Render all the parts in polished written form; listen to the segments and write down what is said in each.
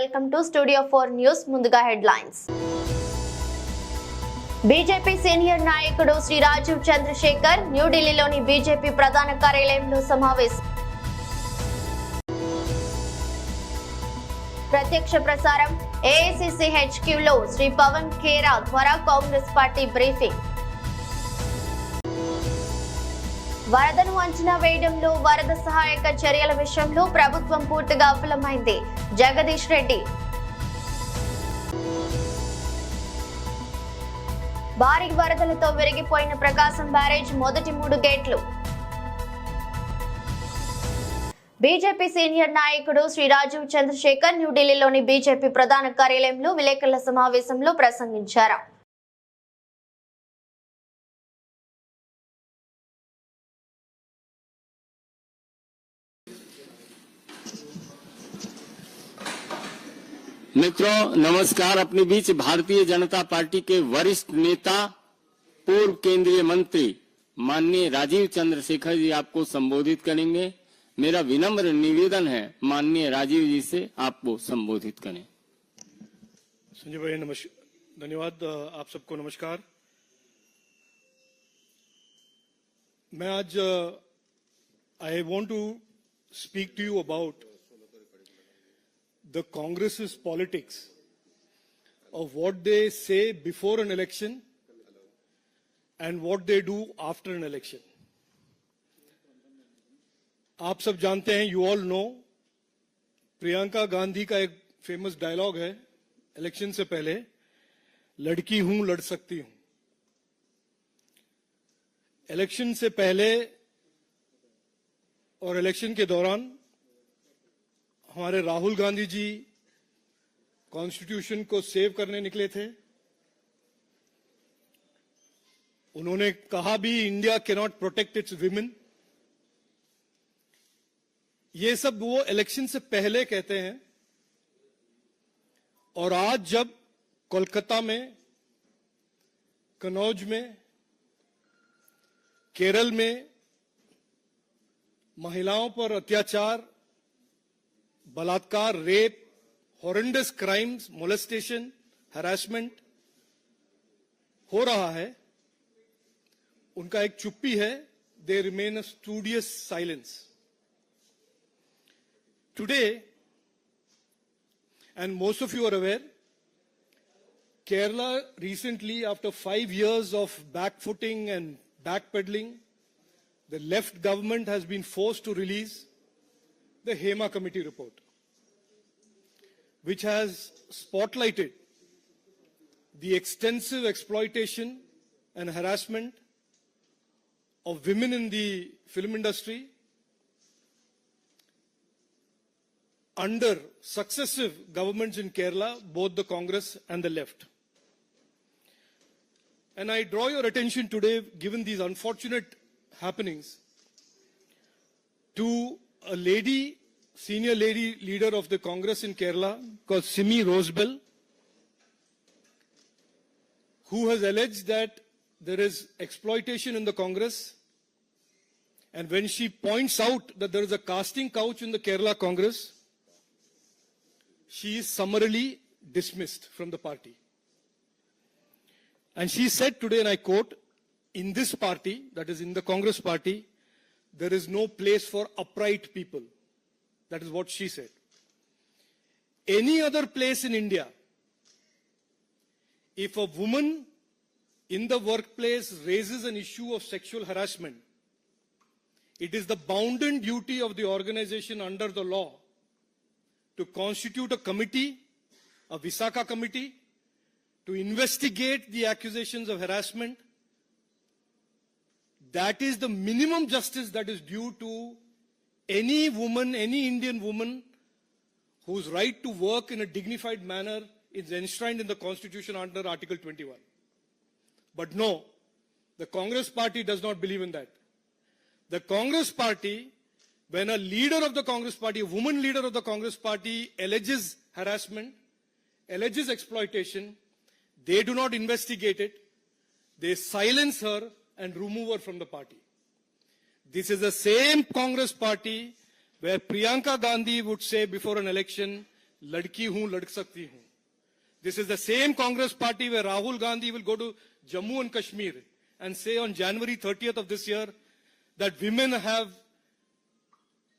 Welcome to studio 4 news. ముందుగా headlines. BJP senior నాయకుడు శ్రీ రాజీవ్ చంద్రశేఖర్ న్యూఢిల్లీలోని బీజేపీ ప్రధాన కార్యాలయంలో సమావేశం. ప్రత్యక్ష ప్రసారం ఏఐసీసీ హెచ్క్యూలో శ్రీ పవన్ ఖేరా ద్వారా కాంగ్రెస్ పార్టీ బ్రీఫింగ్. వరదను అంచనా వేయడంలో వరద సహాయక చర్యల విషయంలో ప్రభుత్వం పూర్తిగా విఫలమైంది. జగదీష్ రెడ్డి. భారీ వరదలతో విరిగిపోయిన ప్రకాశం బ్యారేజ్ మొదటి 3 గేట్లు. బీజేపీ సీనియర్ నాయకుడు శ్రీ రాజీవ్ చంద్రశేఖర్ న్యూఢిల్లీలోని బీజేపీ ప్రధాన కార్యాలయంలో విలేకరుల సమావేశంలో ప్రసంగించారు. मित्रों नमस्कार. अपने बीच भारतीय जनता पार्टी के वरिष्ठ नेता पूर्व केंद्रीय मंत्री माननीय राजीव चंद्रशेखर जी आपको संबोधित करेंगे. मेरा विनम्र निवेदन है माननीय राजीव जी से आपको संबोधित करें. संजय भाई धन्यवाद. आप सबको नमस्कार. मैं आज I want to speak to you about the Congress's politics of what they say before an election and what they do after an election. आप सब जानते हैं, you all know, Priyanka Gandhi का एक फेमस डायलॉग है इलेक्शन से पहले, लड़की हूं लड़ सकती हूं. इलेक्शन से पहले और इलेक्शन के दौरान हमारे राहुल गांधी जी कॉन्स्टिट्यूशन को सेव करने निकले थे. उन्होंने कहा भी India can not protect it's women. ये सब वो इलेक्शन से पहले कहते हैं. और आज जब कोलकाता में, कन्नौज में, केरल में महिलाओं पर अत्याचार, बलात्कार, rape, horrendous crimes, molestation, harassment हो रहा है, उनका एक चुप्पी है. They remain a studious silence. Today, and most of you are aware, Kerala recently, after 5 years of backfooting and backpedaling, the left government has been forced to release the Hema Committee report, which has spotlighted the extensive exploitation and harassment of women in the film industry under successive governments in Kerala, both the Congress and the left. And I draw your attention today, given these unfortunate happenings, to a lady, senior lady leader of the Congress in Kerala called Simi Rosebell, who has alleged that there is exploitation in the Congress. And when she points out that there is a casting couch in the Kerala Congress, she is summarily dismissed from the party. And she said today, and I quote, in this party, that is in the Congress party, there is no place for upright people. That is what she said. Any other place in India, if a woman in the workplace raises an issue of sexual harassment, it is the bounden duty of the organization under the law to constitute a committee, a Visakha committee, to investigate the accusations of harassment. That is the minimum justice that is due to any woman, any Indian woman whose right to work in a dignified manner is enshrined in the Constitution under Article 21. But no, the Congress party does not believe in that. The Congress party, when a leader of the Congress party, a woman leader of the Congress party alleges harassment, alleges exploitation, they do not investigate it. They silence her and remove her from the party. This is the same Congress party where Priyanka Gandhi would say before an election, ladki hoon, lad sakti hoon. This is the same Congress party where Rahul Gandhi will go to Jammu and Kashmir and say on January 30th of this year that women have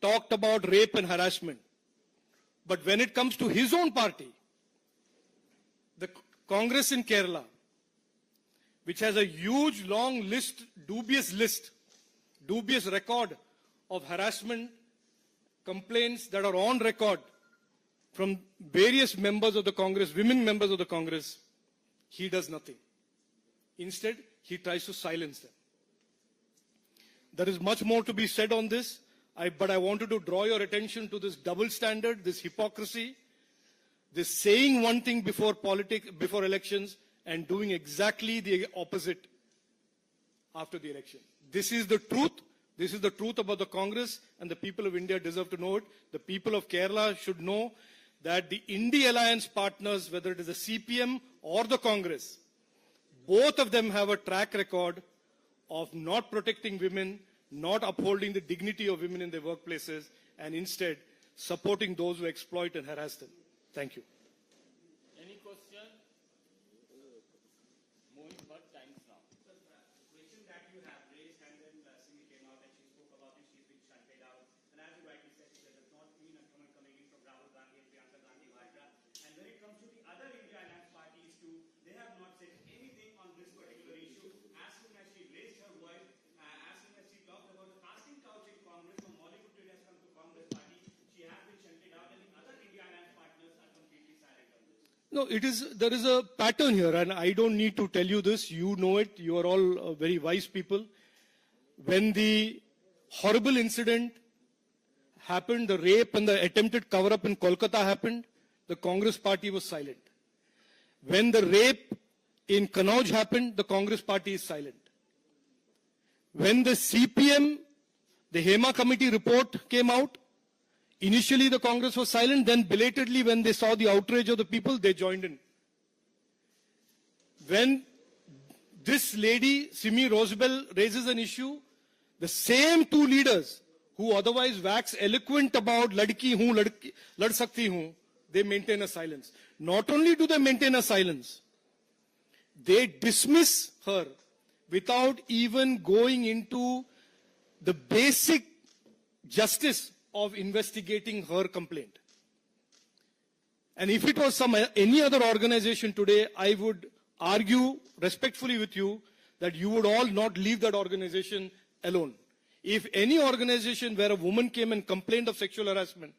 talked about rape and harassment. But when it comes to his own party, the Congress in Kerala, which has a huge, long list, dubious record of harassment complaints that are on record from various members of the Congress, women members of the Congress, he does nothing. Instead, he tries to silence them. There is much more to be said on this, but I wanted to draw your attention to this double standard, this hypocrisy, this saying one thing before elections and doing exactly the opposite after the election. This is the truth. This is the truth about the Congress, and the people of India deserve to know it. The people of Kerala should know that the Indie Alliance partners, whether it is the CPM or the Congress, both of them have a track record of not protecting women, not upholding the dignity of women in their workplaces, and instead supporting those who exploit and harass them. Thank you. Any question? Mohit Bhatt, Times Now. The question that you have raised, and then Simi came out and she spoke about it, she's been shunted out. And as you rightly said, there does not mean a comment coming in from Rahul Gandhi and Priyanka Gandhi Vajra. And when it comes to the other India Alliance parties too, they have not said anything on this particular issue. As soon as she raised her voice, as soon as she talked about the casting couch in Congress, from Bollywood to has come to Congress party, she has been shunted out, and the other India Alliance partners are completely silent on this. No, there is a pattern here, and I don't need to tell you this. You know it. You are all very wise people. When the horrible incident happened, the rape and the attempted cover-up in Kolkata happened, the Congress party was silent. When the rape in Kannauj happened, the Congress party is silent. When the CPM, the Hema committee report came out, initially the Congress was silent, then belatedly when they saw the outrage of the people, they joined in. When this lady, Simi Rosabelle, raises an issue, the same two leaders who otherwise wax eloquent about ladki hoon, lad sakti hoon, they maintain a silence. Not only do they maintain a silence, they dismiss her without even going into the basic justice of investigating her complaint. And if it was any other organization today, I would argue respectfully with you that you would all not leave that organization alone. If any organization where a woman came and complained of sexual harassment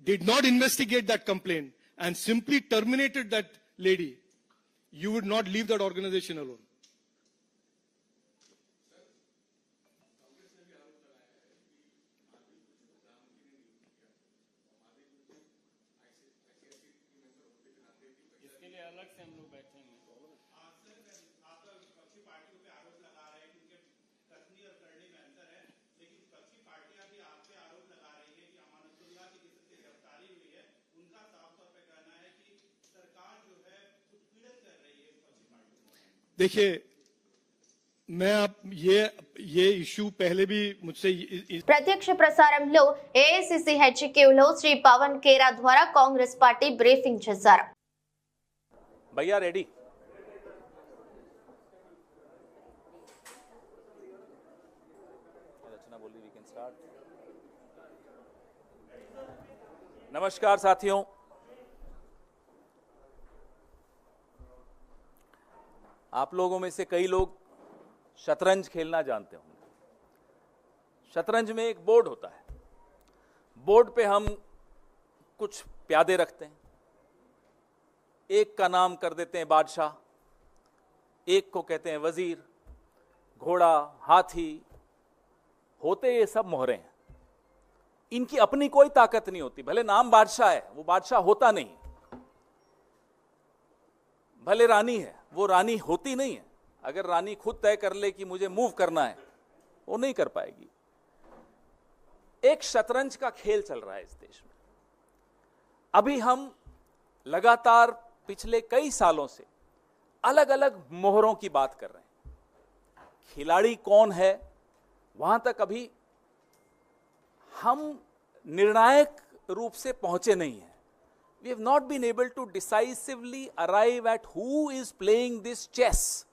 did not investigate that complaint and simply terminated that lady, you would not leave that organization alone. इसके लिए अलग से हम लोग बैठेंगे. देखिए, मैं आप ये इश्यू पहले भी मुझसे ప్రత్యక్ష ప్రసారంలో ఏఐసిసి హెచ్క్యూలో శ్రీ పవన్ కేరా ద్వారా కాంగ్రెస్ పార్టీ బ్రీఫింగ్ చేశారు. भैया रेडी. रचना बोली वी कैन स्टार्ट. नमस्कार साथियों, आप लोगों में से कई लोग शतरंज खेलना जानते होंगे. शतरंज में एक बोर्ड होता है. बोर्ड पे हम कुछ प्यादे रखते हैं. एक का नाम कर देते हैं बादशाह, एक को कहते हैं वजीर, घोड़ा, हाथी. होते ये सब मोहरे हैं. इनकी अपनी कोई ताकत नहीं होती. भले नाम बादशाह है, वो बादशाह होता नहीं. भले रानी है, वो रानी होती नहीं है. अगर रानी खुद तय कर ले कि मुझे मूव करना है, वो नहीं कर पाएगी. एक शतरंज का खेल चल रहा है इस देश में. अभी हम लगातार पिछले कई सालों से अलग अलग मोहरों की बात कर रहे हैं. खिलाड़ी कौन है, वहां तक अभी हम निर्णायक रूप से पहुंचे नहीं हैं. we have not been able to decisively arrive at who is playing this chess.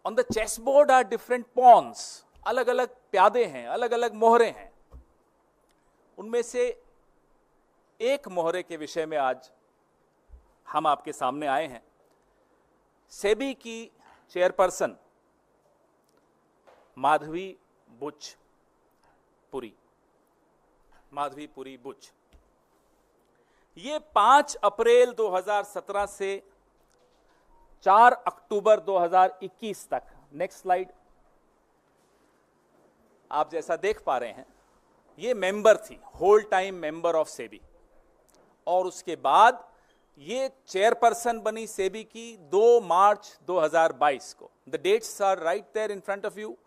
On the chessboard are different pawns, अलग अलग प्यादे हैं, अलग अलग मोहरे हैं. उनमें से एक मोहरे के विषय में आज हम आपके सामने आए हैं. सेबी की चेयरपर्सन माधवी पुरी बुच, ये 5 अप्रैल 2017 से 4 अक्टूबर 2021 तक, नेक्स्ट स्लाइड, आप जैसा देख पा रहे हैं, ये मेंबर थी, whole time member of SEBI. और उसके बाद ये चेयरपर्सन बनी सेबी की 2 मार्च 2022 को. The dates are right there in front of you.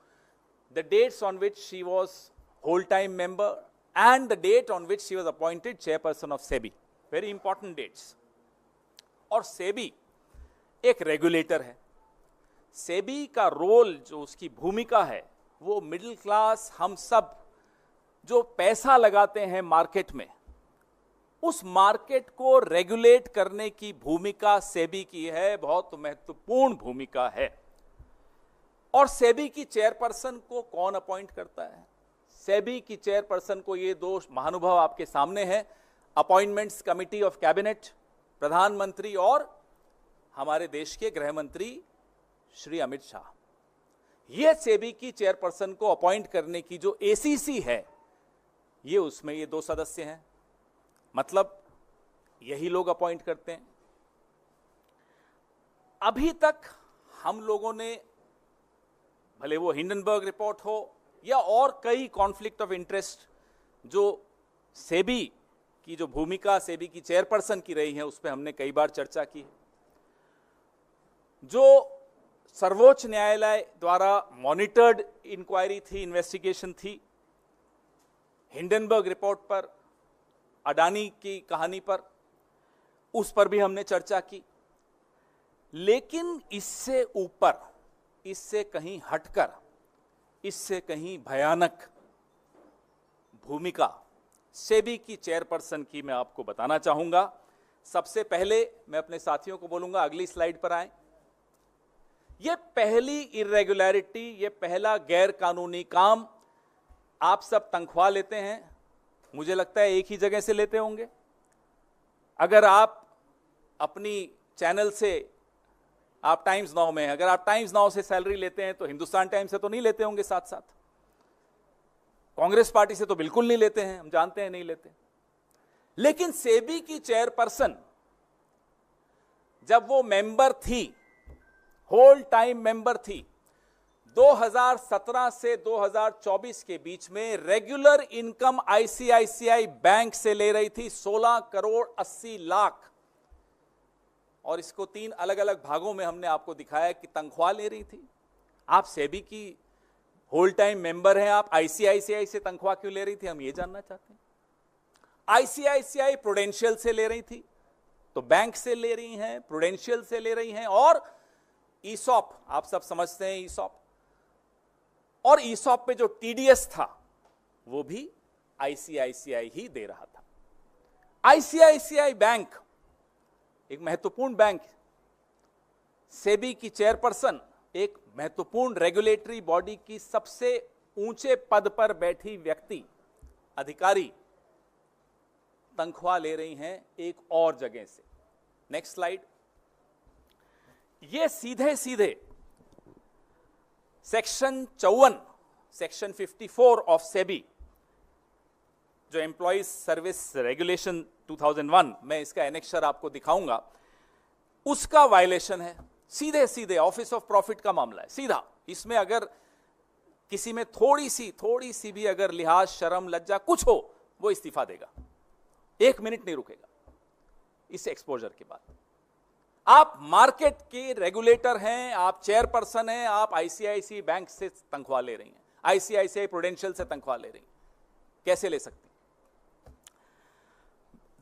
The dates on which she was whole-time member and the date on which she was appointed chairperson of SEBI. Very important dates. और SEBI एक regulator है. SEBI का role, जो उसकी भूमिका है, वो middle class, हम सब जो पैसा लगाते हैं मार्केट में, उस मार्केट को रेगुलेट करने की भूमिका SEBI की है, बहुत महत्वपूर्ण भूमिका है. और सेबी की चेयरपर्सन को कौन अपॉइंट करता है? सेबी की चेयरपर्सन को ये 2 महानुभाव आपके सामने हैं. अपॉइंटमेंट्स कमिटी ऑफ कैबिनेट, प्रधानमंत्री और हमारे देश के गृह मंत्री श्री अमित शाह. ये सेबी की चेयरपर्सन को अपॉइंट करने की जो एसीसी है, ये उसमें ये 2 सदस्य हैं. मतलब यही लोग अपॉइंट करते हैं. अभी तक हम लोगों ने, भले वो हिंडनबर्ग रिपोर्ट हो या और कई कॉन्फ्लिक्ट ऑफ इंटरेस्ट जो सेबी की जो भूमिका सेबी की चेयरपर्सन की रही है, उस पर हमने कई बार चर्चा की. जो सर्वोच्च न्यायालय द्वारा मॉनिटर्ड इंक्वायरी थी, इन्वेस्टिगेशन थी, हिंडनबर्ग रिपोर्ट पर, अडानी की कहानी पर, उस पर भी हमने चर्चा की. लेकिन इससे ऊपर, इससे कहीं हटकर, इससे कहीं भयानक भूमिका सेबी की चेयरपर्सन की मैं आपको बताना चाहूंगा. सबसे पहले मैं अपने साथियों को बोलूंगा, अगली स्लाइड पर आएं. यह पहली इरेगुलरिटी, यह पहला गैर कानूनी काम. आप सब तनख्वाह लेते हैं, मुझे लगता है एक ही जगह से लेते होंगे. अगर आप अपनी चैनल से, आप टाइम्स नाउ में, अगर आप टाइम्स नाउ से सैलरी लेते हैं तो हिंदुस्तान टाइम्स से तो नहीं लेते होंगे. साथ साथ कांग्रेस पार्टी से तो बिल्कुल नहीं लेते हैं, हम जानते हैं नहीं लेते. लेकिन सेबी की चेयरपर्सन जब वो मेंबर थी, होल टाइम मेंबर थी, 2017 से 2024 के बीच में रेगुलर इनकम आईसीआईसीआई बैंक से ले रही थी 16 करोड़ 80 लाख. और इसको 3 अलग अलग भागों में हमने आपको दिखाया कि तनख्वाह ले रही थी. आप सेबी की होल टाइम मेंबर हैं, आप आईसीआईसीआई से तनख्वाह क्यों ले रही थी, हम ये जानना चाहते हैं. आईसीआईसीआई प्रूडेंशियल से ले रही थी, तो बैंक से ले रही हैं, प्रूडेंशियल से ले रही हैं. और ईसॉप, आप सब समझते हैं ईसॉप, और ईसॉप पे जो टीडीएस था वो भी आईसीआईसीआई ही दे रहा था. आईसीआईसीआई बैंक एक महत्वपूर्ण बैंक, सेबी की चेयरपर्सन एक महत्वपूर्ण रेगुलेटरी बॉडी की सबसे ऊंचे पद पर बैठी व्यक्ति, अधिकारी, तनख्वाह ले रही हैं एक और जगह से. Next slide. ये सीधे सीधे सेक्शन 54, सेक्शन 54 ऑफ सेबी, जो एम्प्लॉइज सर्विस रेगुलेशन 2001, मैं इसका एनेक्शर आपको दिखाऊंगा, उसका वायलेशन है. सीधे सीधे ऑफिस ऑफ प्रॉफिट का मामला है, सीधा. इसमें अगर किसी में थोड़ी सी भी अगर लिहाज, शर्म, लज्जा कुछ हो, वो इस्तीफा देगा, 1 मिनट नहीं रुकेगा इस एक्सपोजर के बाद. आप मार्केट के रेगुलेटर हैं, आप चेयरपर्सन हैं, आप आईसीआईसीआई बैंक से तनख्वाह ले रही हैं, आईसीआईसीआई प्रूडेंशियल से तनख्वाह ले रही हैं. कैसे ले सकती?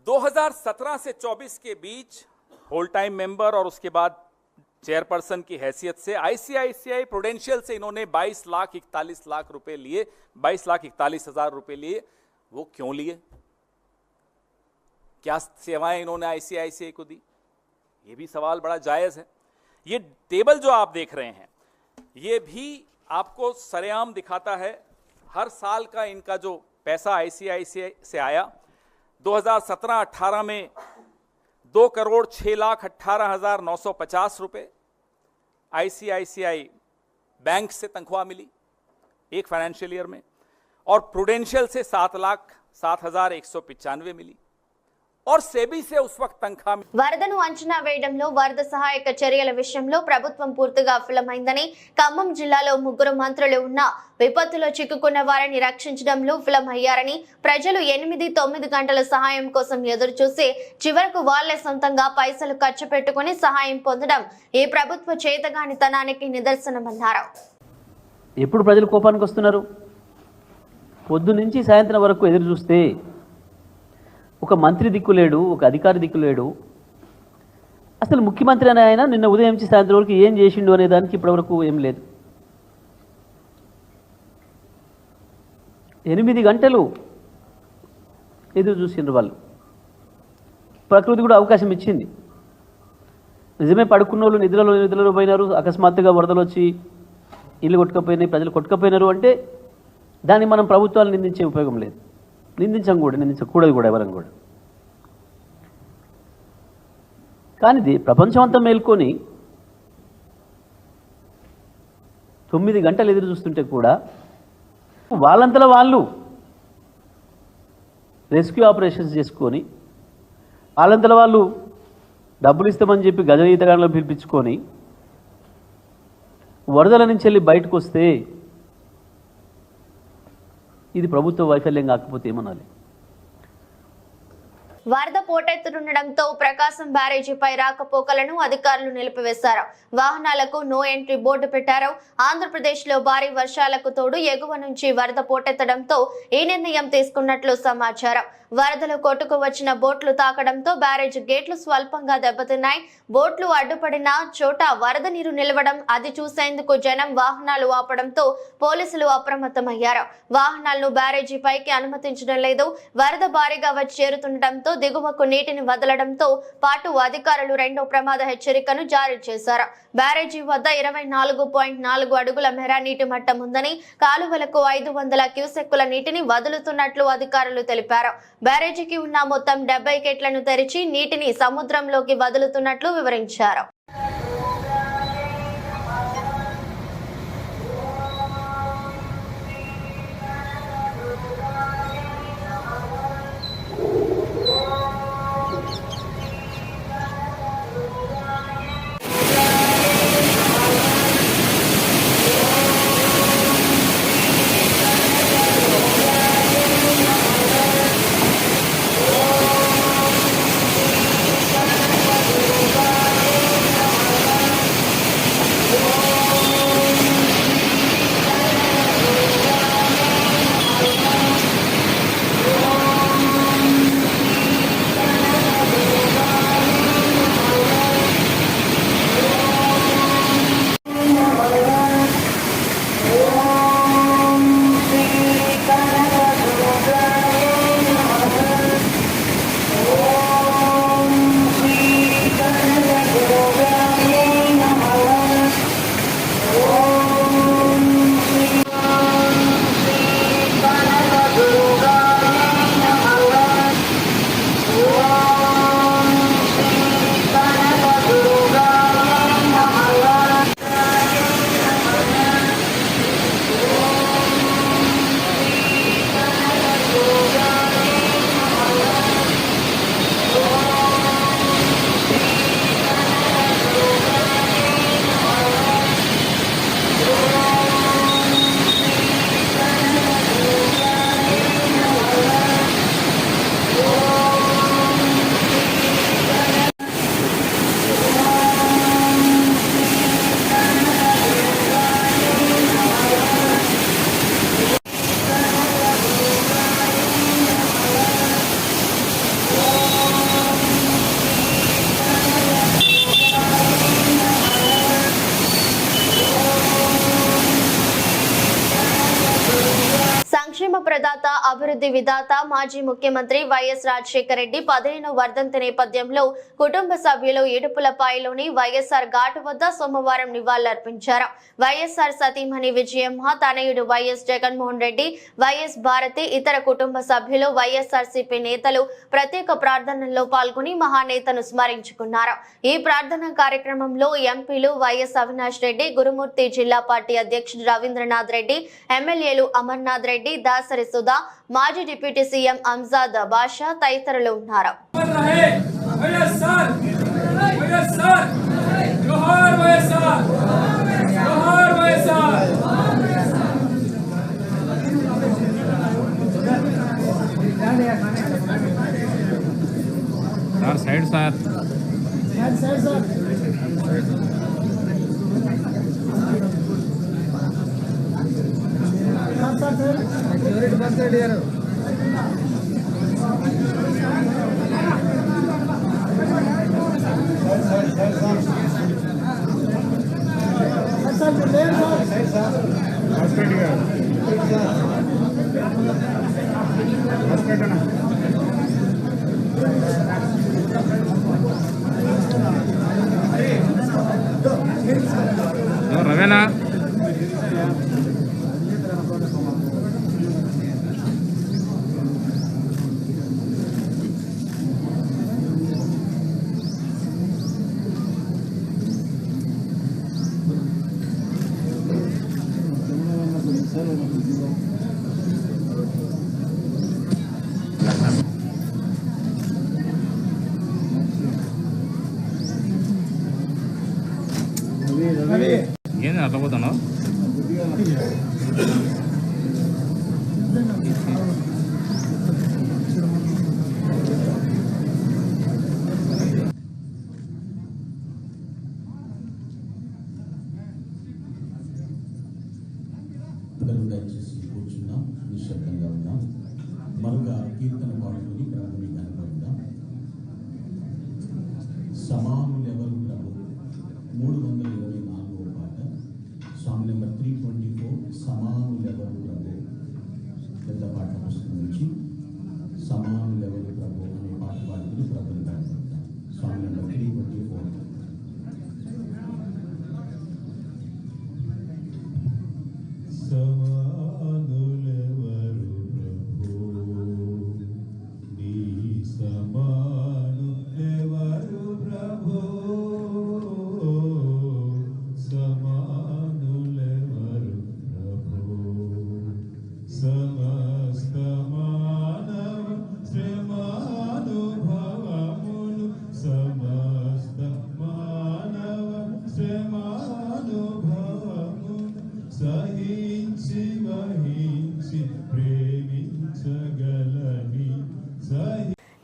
2017 से 24 के बीच होल टाइम मेंबर और उसके बाद चेयरपर्सन की हैसियत से आईसीआईसीआई प्रूडेंशियल से इन्होंने 22,41 लाख रुपए लिए, 22,41,000 रुपए लिए. वो क्यों लिए? क्या सेवाएं इन्होंने आईसीआईसीआई को दी, ये भी सवाल बड़ा जायज़ है। ये टेबल जो आप देख रहे हैं ये भी आपको सरेआम दिखाता है हर साल का इनका जो पैसा आईसीआईसीआई से आया। 2017-18 में 2,06,18,950 रुपए आईसीआईसीआई बैंक से तनख्वाह मिली एक फाइनेंशियल ईयर में, और प्रूडेंशियल से 7,07,195 मिली, और सेबी से उस वक्त तनख्वाह వరదను అంచనా వేయడంలో వరద సహాయక చర్యల విషయంలో ప్రభుత్వం పూర్తిగా విఫలమైందని, ఖమ్మం జిల్లాలో 3 మంత్రులు ఉన్న విపత్తులో చిక్కుకున్న వారిని రక్షించడంలో విఫలమయ్యారని, ప్రజలు 8-9 గంటల సహాయం కోసం ఎదురు చూసి చివరకు వాళ్లే సొంతంగా పైసలు ఖర్చు పెట్టుకుని సహాయం పొందడం ఈ ప్రభుత్వ చేతగానితనానికి నిదర్శనమన్నారు. ఎప్పుడు ప్రజలు కోపానికి వస్తున్నారు? పొద్దు నుంచి సాయంత్రం వరకు ఎదురు చూస్తే ఒక మంత్రి దిక్కులేడు, ఒక అధికారి దిక్కులేడు. అసలు ముఖ్యమంత్రి అనే ఆయన నిన్న ఉదయం నుంచి సాయంత్రం వరకు ఏం చేసిండు అనే దానికి ఇప్పటివరకు ఏం లేదు. 8 గంటలు ఎదురు చూసిండ్రు వాళ్ళు. ప్రకృతి కూడా అవకాశం ఇచ్చింది. నిజమే, పడుకున్న వాళ్ళు నిద్రలో పోయినారు, అకస్మాత్తుగా వరదలు వచ్చి ఇల్లు కొట్టుకపోయినాయి, ప్రజలు కొట్టుకపోయినారు అంటే దాన్ని మనం ప్రభుత్వాలు నిందించే ఉపయోగం లేదు. నిందించకూడదు కూడా ఎవరం కూడా. కానీ ప్రపంచం అంతా మేల్కొని 9 గంటలు ఎదురు చూస్తుంటే కూడా వాళ్ళంతలో వాళ్ళు రెస్క్యూ ఆపరేషన్స్ చేసుకొని, వాళ్ళంతలో వాళ్ళు డబ్బులు ఇస్తామని చెప్పి గజ ఈతగాళ్ళను పిలిపించుకొని వరదల నుంచి వెళ్ళి బయటకు వస్తే ఇది ప్రభుత్వ వైఫల్యం కాకపోతే ఏమనాలి? వరద పోటెత్తుతుండటంతో ప్రకాశం బ్యారేజీపై రాకపోకలను అధికారులు నిలిపివేశారు. వాహనాలకు నో ఎంట్రీ బోర్డు పెట్టారు. ఆంధ్రప్రదేశ్ లో భారీ వర్షాలకు తోడు ఎగువ నుంచి వరద పోటెత్తడంతో ఈ నిర్ణయం తీసుకున్నట్లు సమాచారం. వరదలు కొట్టుకు వచ్చిన బోట్లు తాకడంతో బ్యారేజ్ గేట్లు స్వల్పంగా దెబ్బతిన్నాయి. బోట్లు అడ్డుపడిన చోట వరద నీరు నిలవడం, అది చూసేందుకు జనం వాహనాలు ఆపడంతో పోలీసులు అప్రమత్తమయ్యారు. వాహనాలను బ్యారేజీ పైకి అనుమతించడం లేదు. వరద భారీగా వచ్చి చేరుతుండటంతో దిగువకు నీటిని వదలడంతో పాటు అధికారులు 2వ ప్రమాద హెచ్చరికను జారీ చేశారు. బ్యారేజీ వద్ద 24.4 అడుగుల మేర నీటి మట్టం ఉందని, కాలువలకు 500 క్యూసెక్కుల నీటిని వదులుతున్నట్లు అధికారులు తెలిపారు. బ్యారేజీకి ఉన్న మొత్తం 70 గేట్లను తెరిచి నీటిని సముద్రంలోకి వదులుతున్నట్లు వివరించారు. ఉద్యమ ప్రదాత, అభివృద్ధి విధాత, మాజీ ముఖ్యమంత్రి వైఎస్ రాజశేఖర రెడ్డి 15వ వర్ధంతి నేపథ్యంలో కుటుంబ సభ్యులు ఇడుపులపాయలోని వైఎస్ఆర్ ఘాటు వద్ద సోమవారం నివాళులర్పించారు. వైఎస్ఆర్ సతీమణి విజయమ్మ, తనయుడు వైఎస్ జగన్మోహన్ రెడ్డి, వైఎస్ భారతి, ఇతర కుటుంబ సభ్యులు, వైఎస్ఆర్సీపీ నేతలు ప్రత్యేక ప్రార్థనల్లో పాల్గొని మహానేతను స్మరించుకున్నారు. ఈ ప్రార్థన కార్యక్రమంలో ఎంపీలు వైఎస్ అవినాష్ రెడ్డి, గురుమూర్తి, జిల్లా పార్టీ అధ్యక్షుడు రవీంద్రనాథ్ రెడ్డి, ఎమ్మెల్యేలు అమర్నాథ్ రెడ్డి, దాసరి సుధా, మాజీ డిప్యూటీ సీఎం అంజాద్ బాషా తదితరులు ఉన్నారు. साइड सर रवेना ఏంది అట్లా పోతున్నావు? దయచేసి కూర్చున్నాం, నిశ్శబ్దంగా ఉన్నాం. మరొక కీర్తన పాడుకుని ప్రభుని కనపడదాం. సమానులెవరు ప్రభు 324వ పాట, సాంగ్ నెంబర్ 324, సమానులెవరు ప్రభు. పెద్ద పాట పుస్తకం నుంచి సమానులెవరు ప్రభు అనే పాట పాడుకుని ప్రభుని కనపడదాం. Song number 324.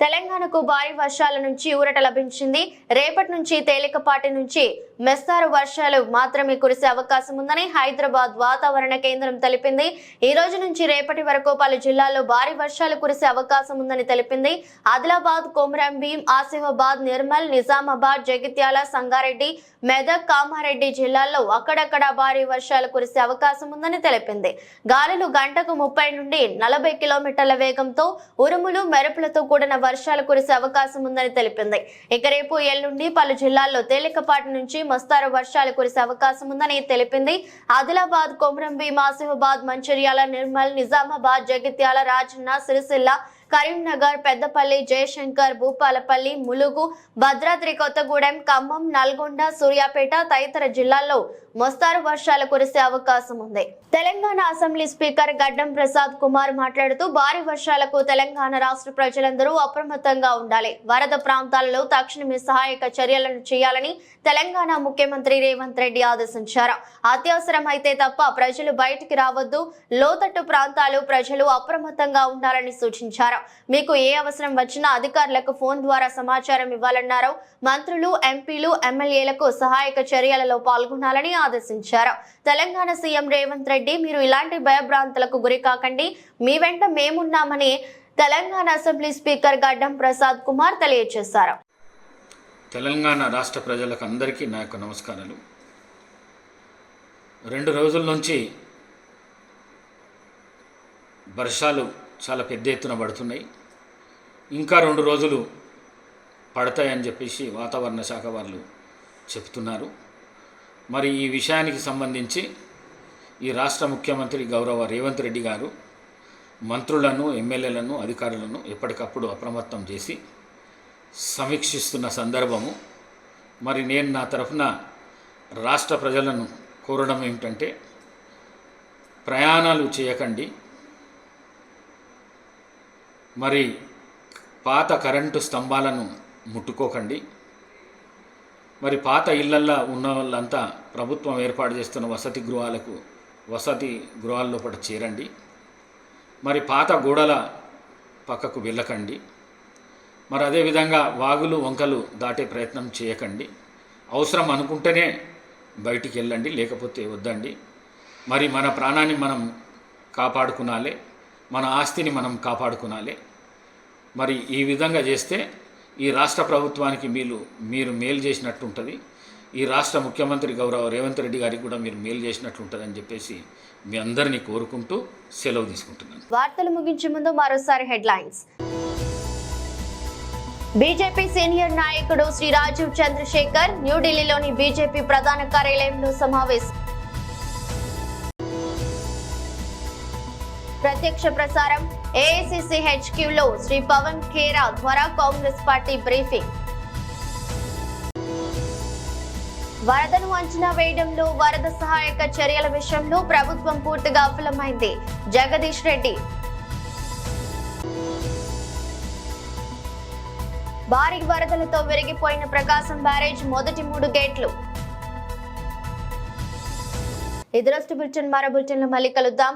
తెలంగాణకు భారీ వర్షాల నుంచి ఊరట లభించింది. రేపటి నుంచి తేలికపాటి నుంచి మెస్తారు వర్షాలు మాత్రమే కురిసే అవకాశం ఉందని హైదరాబాద్ వాతావరణ కేంద్రం తెలిపింది. ఈ రోజు నుంచి రేపటి వరకు పలు జిల్లాల్లో భారీ వర్షాలు కురిసే అవకాశం ఉందని తెలిపింది. ఆదిలాబాద్, కొమరం భీం, ఆసిఫాబాద్, నిర్మల్, నిజామాబాద్, జగిత్యాల, సంగారెడ్డి, మెదక్, కామారెడ్డి జిల్లాల్లో అక్కడక్కడ భారీ వర్షాలు కురిసే అవకాశం ఉందని తెలిపింది. గాలులు గంటకు 30 నుండి 40 కిలోమీటర్ల వేగంతో ఉరుములు, మెరుపులతో కూడిన వర్షాలు కురిసే అవకాశం ఉందని తెలిపింది. ఇక రేపు ఎల్లుండి పలు జిల్లాల్లో తేలికపాటి నుంచి మోస్తారు వర్షాలు కురిసే అవకాశం ఉందని తెలిపింది. ఆదిలాబాద్, కొమరం భీం, ఆసిఫాబాద్, మంచిర్యాల, నిర్మల్, నిజామాబాద్, జగిత్యాల, రాజన్న, సిరిసిల్ల, కరీంనగర్, పెద్దపల్లి, జయశంకర్, భూపాలపల్లి, ములుగు, భద్రాద్రి కొత్తగూడెం, ఖమ్మం, నల్గొండ, సూర్యాపేట తదితర జిల్లాల్లో మోస్తారు వర్షాలు కురిసే అవకాశం ఉంది. తెలంగాణ అసెంబ్లీ స్పీకర్ గడ్డం ప్రసాద్ కుమార్ మాట్లాడుతూ భారీ వర్షాలకు తెలంగాణ రాష్ట్ర ప్రజలందరూ అప్రమత్తంగా ఉండాలి. వరద ప్రాంతాలలో తక్షణమే సహాయక చర్యలను చేయాలని తెలంగాణ ముఖ్యమంత్రి రేవంత్ రెడ్డి ఆదేశించారు. అత్యవసరమైతే తప్ప ప్రజలు బయటికి రావద్దు. లోతట్టు ప్రాంతాలు ప్రజలు అప్రమత్తంగా ఉండాలని సూచించారు. మీకు ఏ అవసరం వచ్చినా అధికారులకు ఫోన్ ద్వారా సమాచారం ఇవ్వాలన్నారు. మంత్రులు, ఎంపీలు, ఎమ్మెల్యేలకు సహాయక చర్యలలో పాల్గొనాలని ఆదేశించారు. తెలంగాణ సీఎం రేవంత్ రెడ్డి, మీరు ఇలాంటి భయభ్రాంతులకు గురి కాకండి, మీ వెంట మేమున్నామని తెలంగాణ అసెంబ్లీ స్పీకర్ గడ్డం ప్రసాద్ కుమార్ తెలియజేశారు. తెలంగాణ రాష్ట్ర ప్రజలకు అందరికీ నా యొక్క నమస్కారాలు. 2 రోజుల నుంచి వర్షాలు చాలా పెద్ద ఎత్తున పడుతున్నాయి. ఇంకా 2 రోజులు పడతాయని చెప్పేసి వాతావరణ శాఖ వాళ్ళు చెప్తున్నారు. మరి ఈ విషయానికి సంబంధించి ఈ రాష్ట్ర ముఖ్యమంత్రి గౌరవ రేవంత్ రెడ్డి గారు మంత్రులను, ఎమ్మెల్యేలను, అధికారులను ఎప్పటికప్పుడు అప్రమత్తం చేసి సమీక్షిస్తున్న సందర్భము. మరి నేను నా తరఫున రాష్ట్ర ప్రజలను కోరడం ఏమిటంటే, ప్రయాణాలు చేయకండి. మరి పాత కరెంటు స్తంభాలను ముట్టుకోకండి. మరి పాత ఇళ్లల్లో ఉన్న వాళ్ళంతా ప్రభుత్వం ఏర్పాటు చేస్తున్న వసతి గృహాల లోపల చేరండి. మరి పాత గోడల పక్కకు వెళ్ళకండి. మరి అదేవిధంగా వాగులు వంకలు దాటే ప్రయత్నం చేయకండి. అవసరం అనుకుంటేనే బయటికి వెళ్ళండి, లేకపోతే వద్దండి. మరి మన ప్రాణాన్ని మనం కాపాడుకునాలి, మన ఆస్తిని మనం కాపాడుకునాలి. మరి ఈ విధంగా చేస్తే ఈ రాష్ట్ర ప్రభుత్వానికి మీరు మేలు చేసినట్టు ఉంటుంది. ఈ రాష్ట్ర ముఖ్యమంత్రి గౌరవ రేవంత్ రెడ్డి గారికి కూడా మీరు మేలు చేసినట్టు ఉంటుందని చెప్పేసి మీ అందరినీ కోరుకుంటూ సెలవు తీసుకుంటున్నాను. వార్తలు ముగించే ముందు మరోసారి హెడ్లైన్స్. బీజేపీ సీనియర్ నాయకుడు శ్రీ రాజీవ్ చంద్రశేఖర్ న్యూఢిల్లీలోని బీజేపీ ప్రధాన కార్యాలయంలో సమావేశం. ప్రత్యక్ష ప్రసారం ఏఐసీసీ హెచ్క్యూలో శ్రీ పవన్ ఖేరా ద్వారా కాంగ్రెస్ పార్టీ బ్రీఫింగ్. వరదను అంచనా వేయడంలో వరద సహాయక చర్యల విషయంలో ప్రభుత్వం పూర్తిగా విఫలమైంది. జగదీష్ రెడ్డి. భారీ వరదలతో విరిగిపోయిన ప్రకాశం బ్యారేజ్ మొదటి 3 గేట్లు. ఇది రోజు బులెటిన్. మరో బులెటిన్లో మళ్ళీ కలుద్దాం.